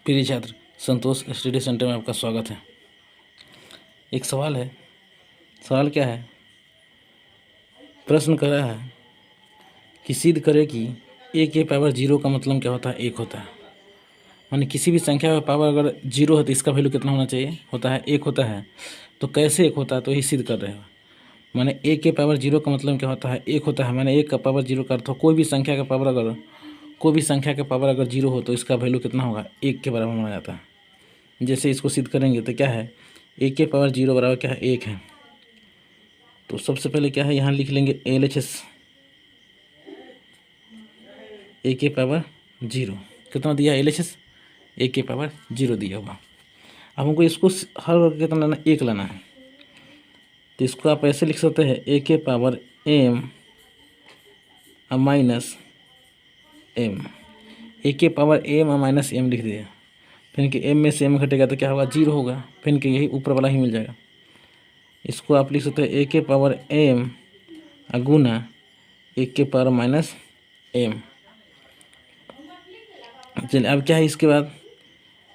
प्रिय छात्र, संतोष study centre में आपका स्वागत है। एक सवाल है। सवाल क्या है? प्रश्न कर रहा है कि सिद्ध करे कि a के पावर 0 का मतलब क्या होता है? 1 होता है। माने किसी भी संख्या का पावर अगर 0 है तो इसका वैल्यू कितना होना चाहिए? होता है 1 होता है। तो कैसे 1 होता है? तो यही सिद्ध कर रहे हो। माने a के पावर 0 का मतलब क्या होता है? 1 होता है। माने 1 का पावर 0 का अर्थ हो कोई भी संख्या का पावर अगर 0 हो तो इसका वैल्यू कितना होगा? 1 के बराबर माना जाता है। जैसे इसको सिद्ध करेंगे तो क्या है? a के पावर 0 बराबर क्या है? 1 है। तो सबसे पहले क्या है, यहाँ लिख लेंगे LHS a के पावर 0 कितना दिया? LHS a के पावर 0 दिया हुआ। अब हमको इसको हर वर्ग कितना लाना? 1 लाना है। तो इसको आप ऐसे लिख सकते हैं a के power m minus m, a के पावर m माइनस m लिख दिया। फिर कि m में से m घटेगा तो क्या होगा? 0 होगा। फिर कि यही ऊपर वाला ही मिल जाएगा। इसको आप लिख सकते हैं a के पावर m गुना 1 के पावर माइनस m। चलिए अब क्या है इसके बाद?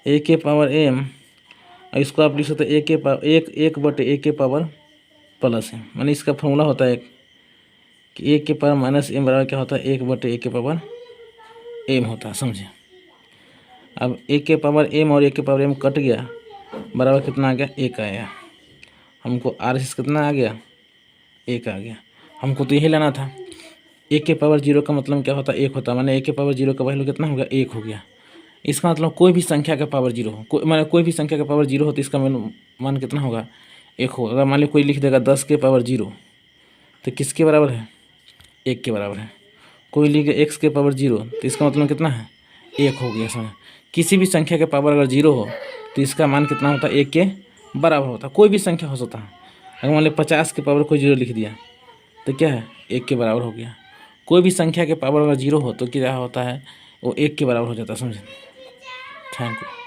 a के पावर m, और इसको आप लिख सकते हैं a के पावर 1 बटे a के पावर प्लस है। माने इसका फॉर्मूला होता है कि a के पावर माइनस m बराबर क्या होता है? 1 बटे a के पावर m होता है। समझे? अब a के पावर m और a के पावर m कट गया, बराबर कितना आ गया? 1 आया। हमको RHS कितना आ गया? 1 आ गया। हमको तो यही लाना था। a के पावर 0 का मतलब क्या होता है? 1 होता है। माने a के पावर 0 का वैल्यू कितना हो गया? 1 हो गया। इसका मतलब कोई भी संख्या का पावर 0 हो, माने कोई भी संख्या का पावर 0 हो तो इसका मान कितना होगा? 1 होगा। अगर मान ली कोई लिख देगा 10 के पावर 0 तो किसके बराबर है? 1 के बराबर है। कोई लिख x के पावर 0 तो इसका मतलब कितना है? 1 हो गया। समझ? किसी भी संख्या के पावर अगर 0 हो तो इसका मान कितना होता है? 1 के बराबर होता है। कोई भी संख्या हो सकता है। अगर मान ली 50 के पावर कोई 0 लिख दिया तो क्या है? 1 के बराबर हो गया। कोई भी संख्या के पावर अगर 0 हो तो क्या होता है? वो 1 के बराबर हो जाता है। समझे? Thank you.